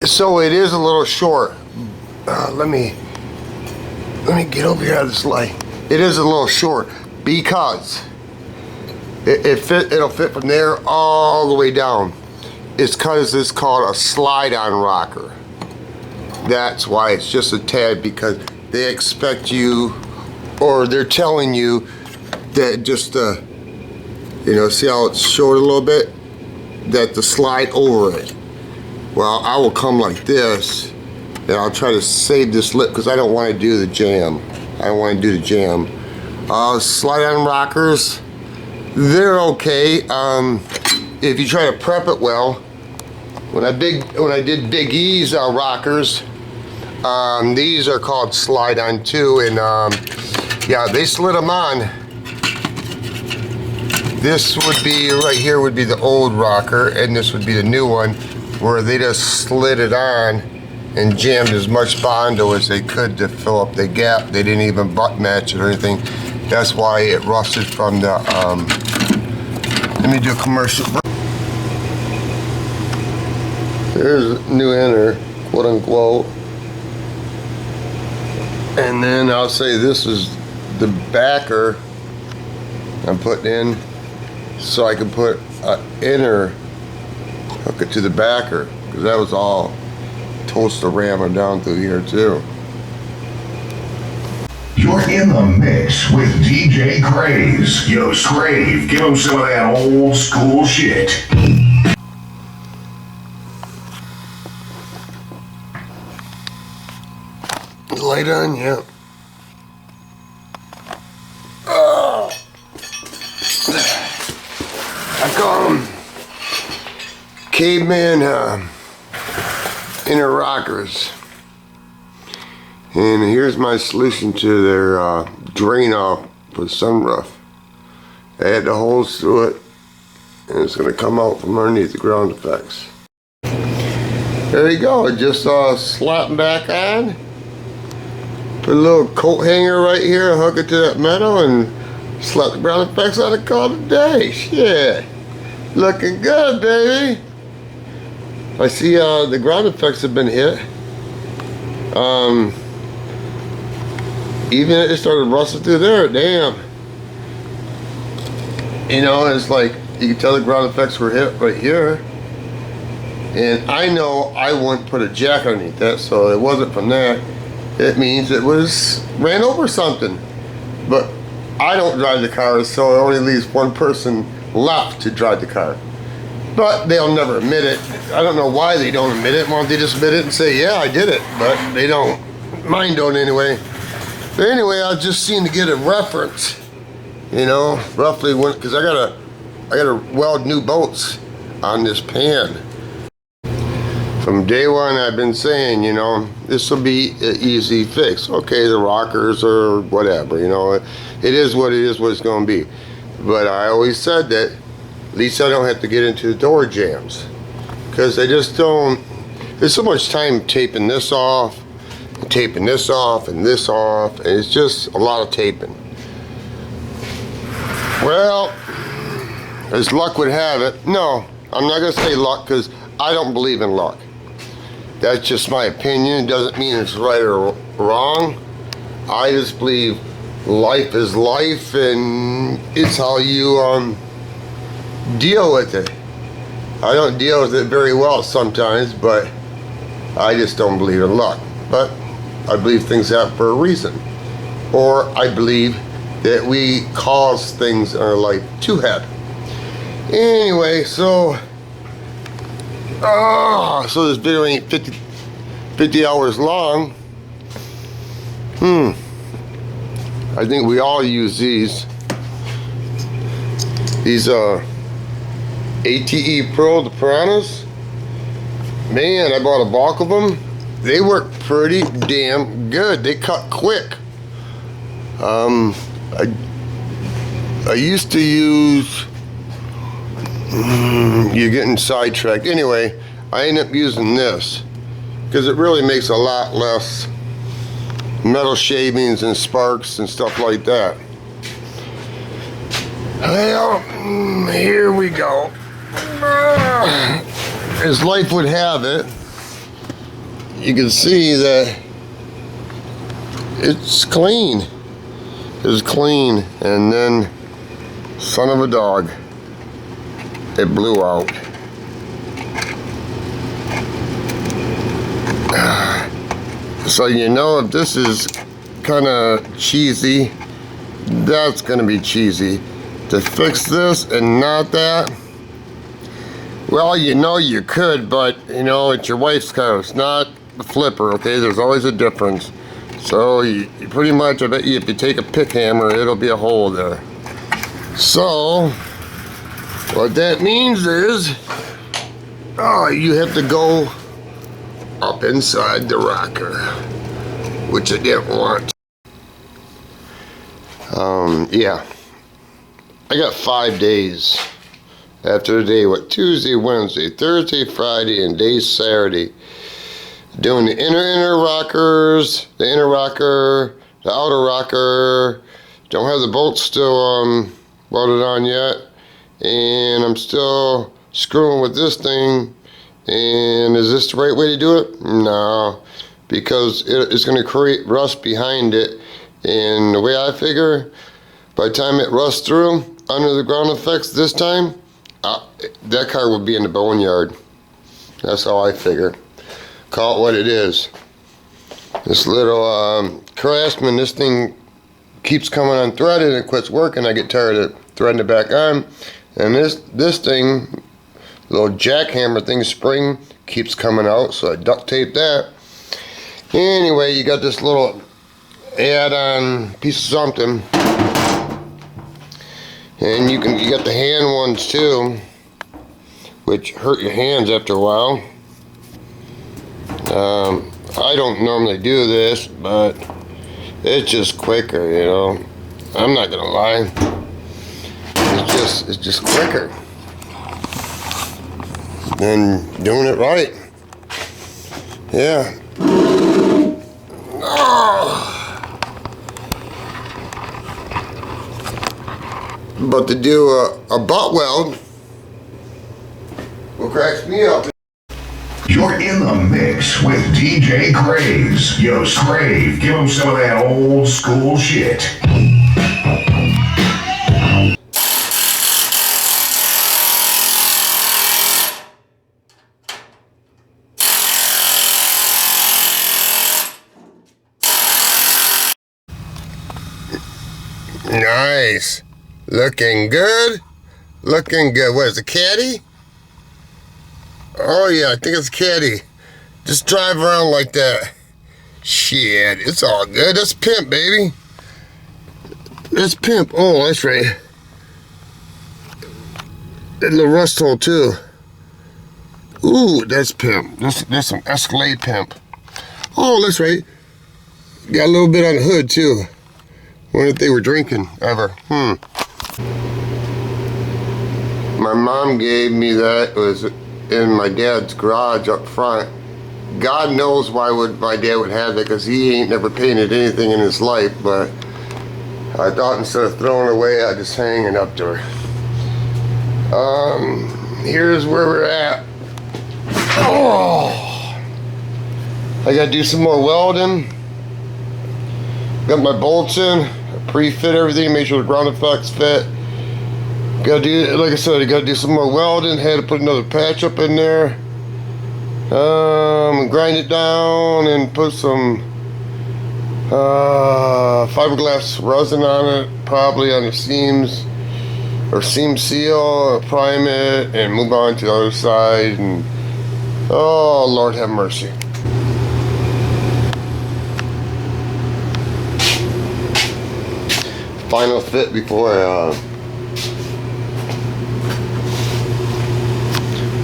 So it is a little short. Let me get over here out of this light. It is a little short because it'll fit from there all the way down. It's because it's called a slide-on rocker. That's why it's just a tad, because they expect you, or they're telling you that just you know, see how it's short a little bit, that to slide over it. Well, I will come like this, and I'll try to save this lip because I don't want to do the jam. I don't want to do the jam. Slide-on rockers, they're okay. If you try to prep it well. When I did Big E's rockers, these are called slide-on too, and yeah, they slid them on. This would be right here would be the old rocker, and this would be the new one, where they just slid it on and jammed as much Bondo as they could to fill up the gap. They didn't even butt match it or anything. That's why it rusted from the, let me do a commercial. There's a new enter, quote unquote. And then I'll say this is the backer I'm putting in, so I can put an inner, hook it to the backer, because that was all toaster ramming down through here too. You're in the mix with DJ Craze. Yo, Scrave, give him some of that old school shit. Light on, yeah. I call them caveman inner rockers. And here's my solution to their drain off for the sunroof. I had the holes through it, and it's going to come out from underneath the ground effects. There you go, just slap them back on. Put a little coat hanger right here, hook it to that metal, and slap the ground effects on it, call it a day. Shit. Looking good, baby. I see the ground effects have been hit. Even it started rusting through there, damn. You know, it's like, you can tell the ground effects were hit right here. And I know I wouldn't put a jack underneath that, so it wasn't from there. It means it was ran over something. But I don't drive the car, so it only leaves one person left to drive the car. But they'll never admit it. I don't know why they don't admit it. Why don't they just admit it and say, yeah, I did it? But they don't. Mine don't anyway. But anyway, I was just seeing to get a reference, you know, roughly when, because I gotta weld new bolts on this pan. From day one, I've been saying, you know, this will be an easy fix. Okay, the rockers or whatever, you know, it is what it is, what it's going to be. But I always said that at least I don't have to get into the door jams, because they just don't. There's so much time taping this off, and taping this off, and this off, and it's just a lot of taping. Well, as luck would have it, no, I'm not going to say luck, because I don't believe in luck. That's just my opinion. It doesn't mean it's right or wrong. I just believe life is life, and it's how you deal with it. I don't deal with it very well sometimes, but I just don't believe in luck. But I believe things happen for a reason. Or I believe that we cause things in our life to happen. Anyway, so this video ain't 50 hours long. I think we all use these ATE Pro, the Piranhas. Man, I bought a bulk of them. They work pretty damn good. They cut quick. I used to use, you're getting sidetracked. Anyway, I ended up using this because it really makes a lot less metal shavings and sparks and stuff like that. Well, here we go. As life would have it, you can see that it's clean. It's clean, and then son of a dog, it blew out. So you know, if this is kind of cheesy, that's gonna be cheesy. To fix this and not that, well, you know you could, but you know, it's your wife's car, it's not the flipper, okay? There's always a difference. So you pretty much, I bet you if you take a pick hammer, it'll be a hole there. So what that means is, you have to go up inside the rocker, which I didn't want. Yeah, I got 5 days after the day, Tuesday, Wednesday, Thursday, Friday, and day Saturday, doing the inner rockers, the inner rocker, the outer rocker. Don't have the bolts still welded on yet, and I'm still screwing with this thing. And is this the right way to do it? No, because it's going to create rust behind it. And the way I figure, by the time it rusts through under the ground effects this time, that car will be in the boneyard. That's how I figure. Call it what it is. This little Craftsman, this thing keeps coming unthreaded and it quits working. I get tired of threading it back on. And this thing, little jackhammer thing, spring, keeps coming out, so I duct tape that. Anyway, you got this little add-on piece of something, and you got the hand ones too, which hurt your hands after a while. I don't normally do this, but it's just quicker, you know. I'm not gonna lie. It's just quicker than doing it right. Yeah. But to do a butt weld, what cracks me up. You're in the mix with DJ Craze. Yo, Crave, give him some of that old school shit. Nice. Looking good. Looking good. What is it, caddy? Oh yeah, I think it's caddy. Just drive around like that. Shit, it's all good. That's pimp, baby. That's pimp. Oh, that's right. That little rust hole too. Ooh, that's pimp. That's some Escalade pimp. Oh, that's right. Got a little bit on the hood too. Wonder if they were drinking ever. My mom gave me that. It was in my dad's garage up front. God knows why my dad would have that, because he ain't never painted anything in his life, but I thought instead of throwing it away, I'd just hang it up to her. Here's where we're at. Oh, I gotta do some more welding. Got my bolts in, pre-fit everything, make sure the ground effects fit. Gotta do, like I said, I gotta do some more welding. Had to put another patch up in there. Grind it down and put some fiberglass resin on it, probably on the seams, or seam seal, prime it, and move on to the other side. And oh, Lord have mercy. Final fit before I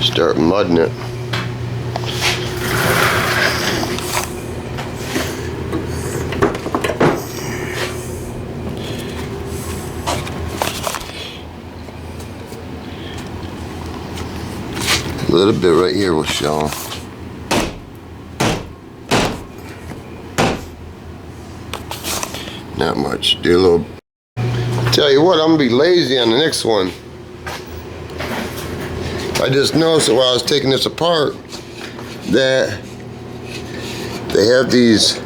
start mudding it. A little bit right here will show. Not much. Do a little. Tell you what, I'm gonna be lazy on the next one. I just noticed that while I was taking this apart that they have these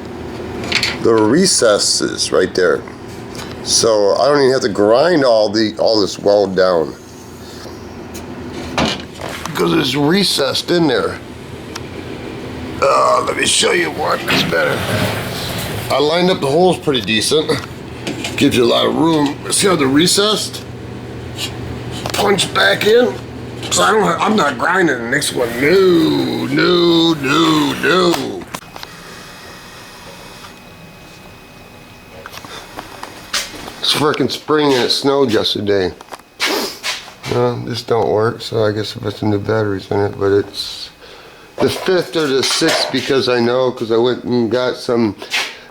little recesses right there. So I don't even have to grind all this weld down. Because it's recessed in there. Let me show you one that's better. I lined up the holes pretty decent. Gives you a lot of room. See how they're recessed? Punch back in. So I'm not grinding the next one. No. It's freaking spring and it snowed yesterday. This don't work, so I guess if it's the new batteries in it, but it's the 5th or the 6th because I went and got some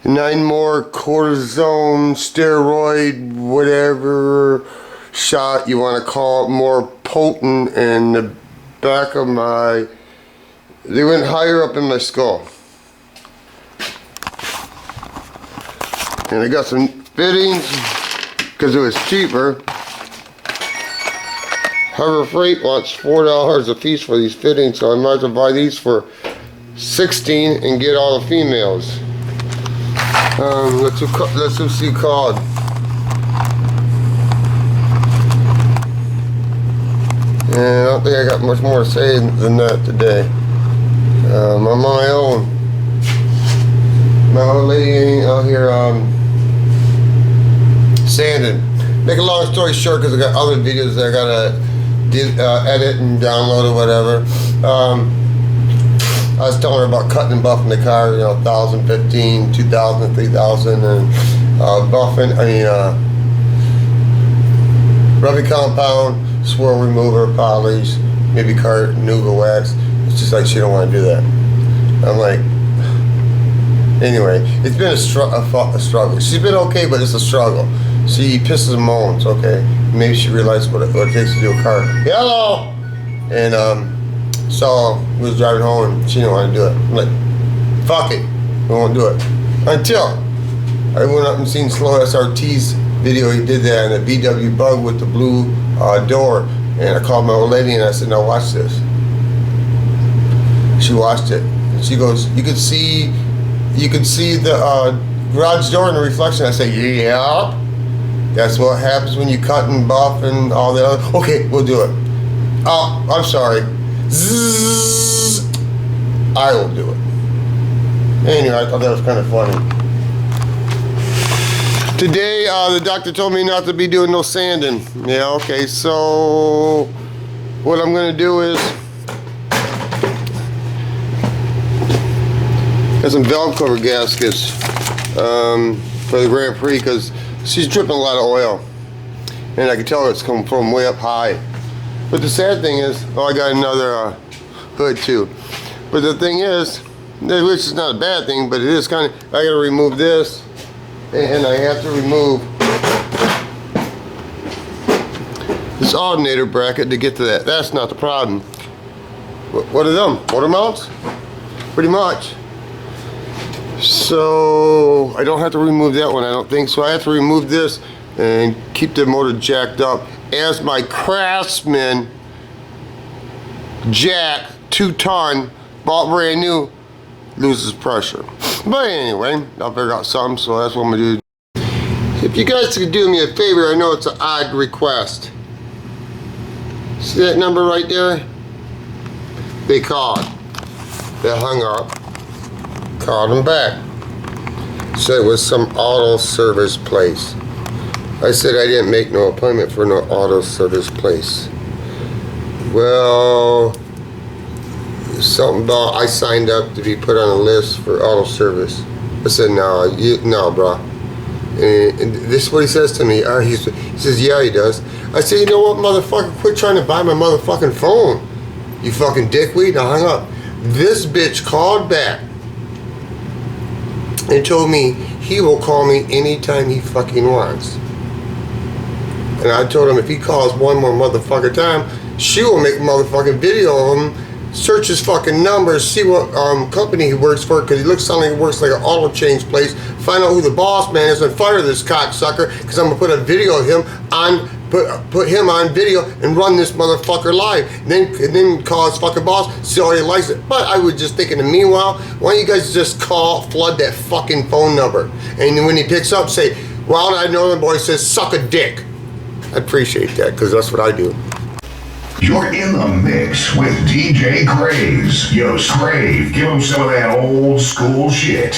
9 more cortisone, steroid, whatever shot you want to call it, more potent in the back of they went higher up in my skull. And I got some fittings because it was cheaper. Harbor Freight wants $4 a piece for these fittings, so I might as well buy these for $16 and get all the females. Let's see called. And I don't think I got much more to say than that today. I'm on my own. My old lady ain't out here sanding. Make a long story short, because I got other videos that I gotta edit and download or whatever. I was telling her about cutting and buffing the car, 1,000, 15, 2,000, 3,000, and buffing, rubbing compound, swirl remover, polish, maybe cart, nougat wax. It's just like she don't want to do that. I'm like, anyway, it's been a struggle. She's been okay, but it's a struggle. She pisses and moans, okay? Maybe she realized what it takes to do a car. Hello! And so we was driving home and she didn't want to do it. I'm like, fuck it, we won't do it. Until I went up and seen Slow SRT's video. He did that in a VW Bug with the blue door. And I called my old lady and I said, now watch this. She watched it. And she goes, you could see the garage door in the reflection. I say, yeah. That's what happens when you cut and buff and all the other. Okay, we'll do it. Oh, I'm sorry. Zzz, I will do it. Anyway, I thought that was kind of funny. Today, the doctor told me not to be doing no sanding. Yeah, okay, so what I'm going to do is got some valve cover gaskets for the Grand Prix because she's dripping a lot of oil. And I can tell it's coming from way up high. But the sad thing is, I got another hood too. But the thing is, which is not a bad thing, but it is kind of, I got to remove this. And I have to remove this alternator bracket to get to that. That's not the problem. What are them? Motor mounts? Pretty much. So I don't have to remove that one, I don't think. So I have to remove this and keep the motor jacked up as my Craftsman jack 2-ton, bought brand new, loses pressure. But anyway, I'll figure out something, so that's what I'm gonna do. If you guys could do me a favor, I know it's an odd request. See that number right there? They called. They hung up. Called them back. Said it was some auto service place. I said I didn't make no appointment for no auto service place. Well, something about I signed up to be put on a list for auto service. I said, no, bro. And this is what he says to me. He says, yeah, he does. I said, you know what, motherfucker, quit trying to buy my motherfucking phone. You fucking dickweed. And I hung up. This bitch called back and told me he will call me anytime he fucking wants. And I told him if he calls one more motherfucking time, she will make a motherfucking video of him, search his fucking numbers, see what company he works for, because he looks like he works like an auto change place, find out who the boss man is and fire this cocksucker, because I'm going to put a video of him on put him on video and run this motherfucker live. And then call his fucking boss, see how he likes it. But I was just thinking, in the meanwhile, why don't you guys just flood that fucking phone number? And when he picks up, say, well, that northern boy says, suck a dick. I appreciate that, because that's what I do. You're in the mix with DJ Craze. Yo, Scrave, give him some of that old school shit.